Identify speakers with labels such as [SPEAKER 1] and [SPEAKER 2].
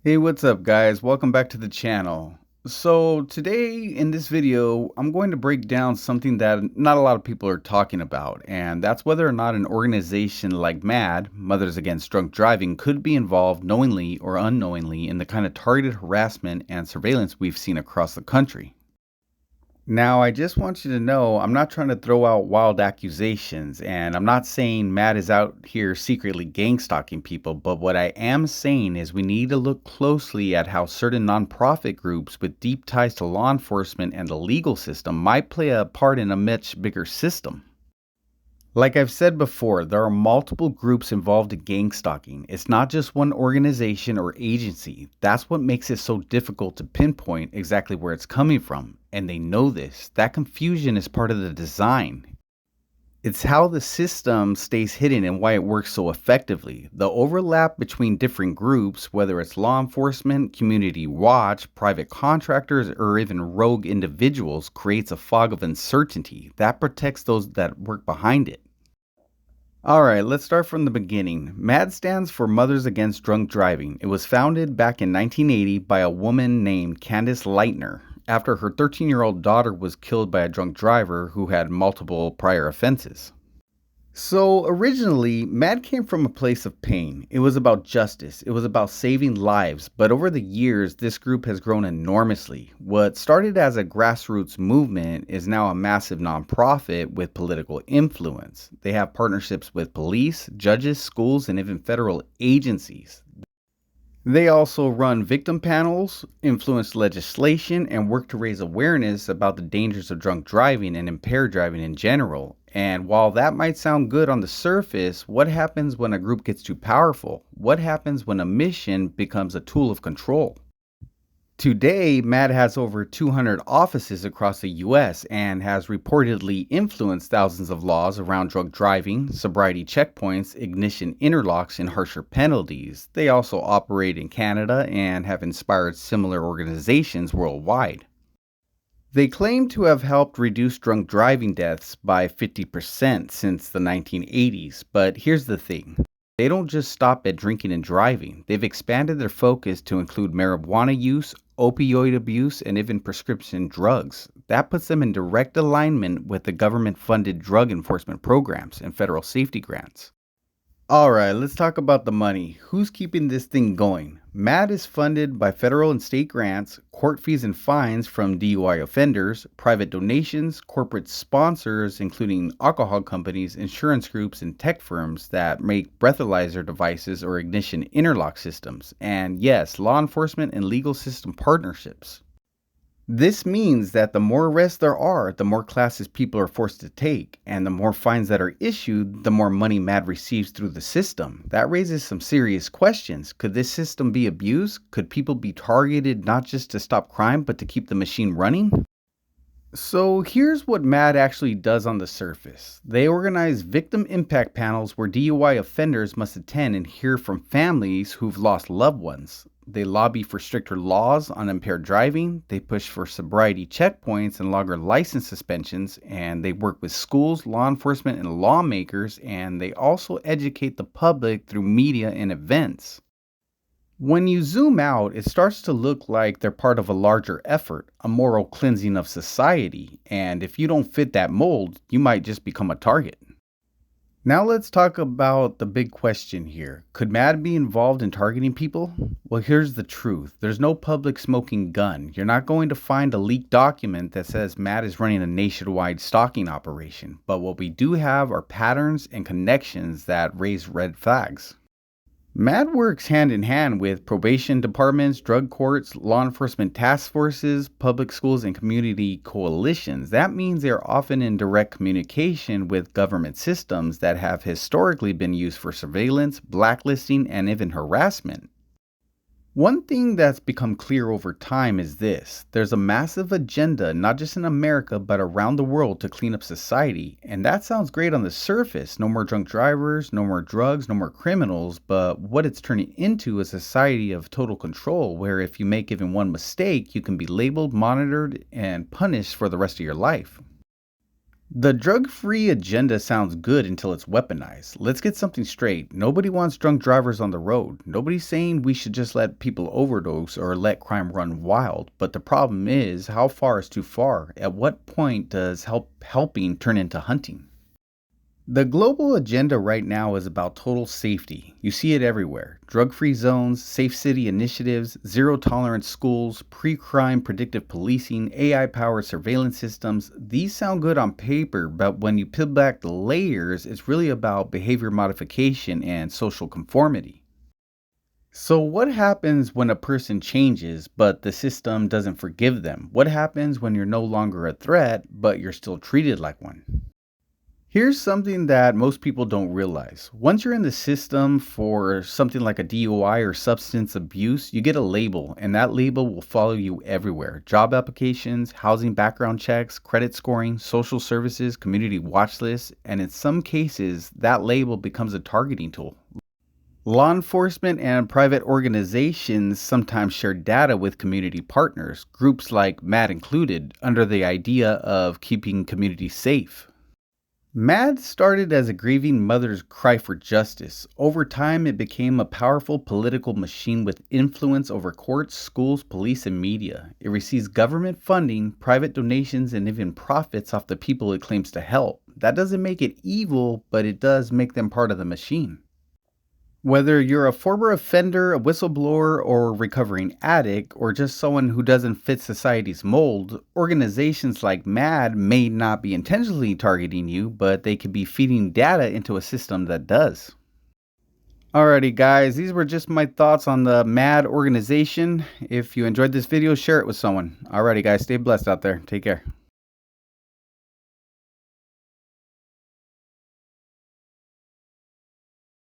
[SPEAKER 1] Hey, what's up guys? Welcome back to the channel. So today in this video, I'm going to break down something that not a lot of people are talking about, and that's whether or not an organization like MAD, Mothers Against Drunk Driving, could be involved knowingly or unknowingly in the kind of targeted harassment and surveillance we've seen across the country. Now, I just want you to know I'm not trying to throw out wild accusations, and I'm not saying Matt is out here secretly gangstalking people, but what I am saying is we need to look closely at how certain nonprofit groups with deep ties to law enforcement and the legal system might play a part in a much bigger system. Like I've said before, there are multiple groups involved in gang stalking. It's not just one organization or agency. That's what makes it so difficult to pinpoint exactly where it's coming from. And they know this. That confusion is part of the design. It's how the system stays hidden and why it works so effectively. The overlap between different groups, whether it's law enforcement, community watch, private contractors, or even rogue individuals, creates a fog of uncertainty that protects those that work behind it. Alright, let's start from the beginning. MAD stands for Mothers Against Drunk Driving. It was founded back in 1980 by a woman named Candace Lightner after her 13-year-old daughter was killed by a drunk driver who had multiple prior offenses. So originally, MAD came from a place of pain. It was about justice. It was about saving lives. But over the years, this group has grown enormously. What started as a grassroots movement is now a massive nonprofit with political influence. They have partnerships with police, judges, schools, and even federal agencies. They also run victim panels, influence legislation, and work to raise awareness about the dangers of drunk driving and impaired driving in general. And while that might sound good on the surface, what happens when a group gets too powerful? What happens when a mission becomes a tool of control? Today, MAD has over 200 offices across the US and has reportedly influenced thousands of laws around drug driving, sobriety checkpoints, ignition interlocks, and harsher penalties. They also operate in Canada and have inspired similar organizations worldwide. They claim to have helped reduce drunk driving deaths by 50% since the 1980s, but here's the thing. They don't just stop at drinking and driving. They've expanded their focus to include marijuana use, opioid abuse, and even prescription drugs. That puts them in direct alignment with the government-funded drug enforcement programs and federal safety grants. Alright, let's talk about the money. Who's keeping this thing going? MAD is funded by federal and state grants, court fees and fines from DUI offenders, private donations, corporate sponsors, including alcohol companies, insurance groups, and tech firms that make breathalyzer devices or ignition interlock systems, and yes, law enforcement and legal system partnerships. This means that the more arrests there are, the more classes people are forced to take, and the more fines that are issued, the more money MAD receives through the system. That raises some serious questions. Could this system be abused? Could people be targeted not just to stop crime, but to keep the machine running? So here's what MAD actually does on the surface. They organize victim impact panels where DUI offenders must attend and hear from families who've lost loved ones. They lobby for stricter laws on impaired driving, they push for sobriety checkpoints and longer license suspensions, and they work with schools, law enforcement, and lawmakers, and they also educate the public through media and events. When you zoom out, it starts to look like they're part of a larger effort, a moral cleansing of society, and if you don't fit that mold, you might just become a target. Now let's talk about the big question here. Could MAD be involved in targeting people? Well, here's the truth. There's no public smoking gun. You're not going to find a leaked document that says MAD is running a nationwide stalking operation, but what we do have are patterns and connections that raise red flags. MAD works hand in hand with probation departments, drug courts, law enforcement task forces, public schools, and community coalitions. That means they are often in direct communication with government systems that have historically been used for surveillance, blacklisting, and even harassment. One thing that's become clear over time is this. There's a massive agenda, not just in America, but around the world to clean up society. And that sounds great on the surface. No more drunk drivers, no more drugs, no more criminals. But what it's turning into is a society of total control, where if you make even one mistake, you can be labeled, monitored, and punished for the rest of your life. The drug-free agenda sounds good until it's weaponized. Let's get something straight. Nobody wants drunk drivers on the road. Nobody's saying we should just let people overdose or let crime run wild. But the problem is, how far is too far? At what point does helping turn into hunting? The global agenda right now is about total safety. You see it everywhere. Drug-free zones, safe city initiatives, zero-tolerance schools, pre-crime predictive policing, AI-powered surveillance systems. These sound good on paper, but when you peel back the layers, it's really about behavior modification and social conformity. So what happens when a person changes, but the system doesn't forgive them? What happens when you're no longer a threat, but you're still treated like one? Here's something that most people don't realize. Once you're in the system for something like a DUI or substance abuse, you get a label, and that label will follow you everywhere. Job applications, housing background checks, credit scoring, social services, community watch lists, and in some cases, that label becomes a targeting tool. Law enforcement and private organizations sometimes share data with community partners, groups like MAD included, under the idea of keeping communities safe. MAD started as a grieving mother's cry for justice. Over time, it became a powerful political machine with influence over courts, schools, police, and media. It receives government funding, private donations, and even profits off the people it claims to help. That doesn't make it evil, but it does make them part of the machine. Whether you're a former offender, a whistleblower, or a recovering addict, or just someone who doesn't fit society's mold, organizations like MAD may not be intentionally targeting you, but they could be feeding data into a system that does. Alrighty guys, these were just my thoughts on the MAD organization. If you enjoyed this video, share it with someone. Alrighty guys, stay blessed out there. Take care.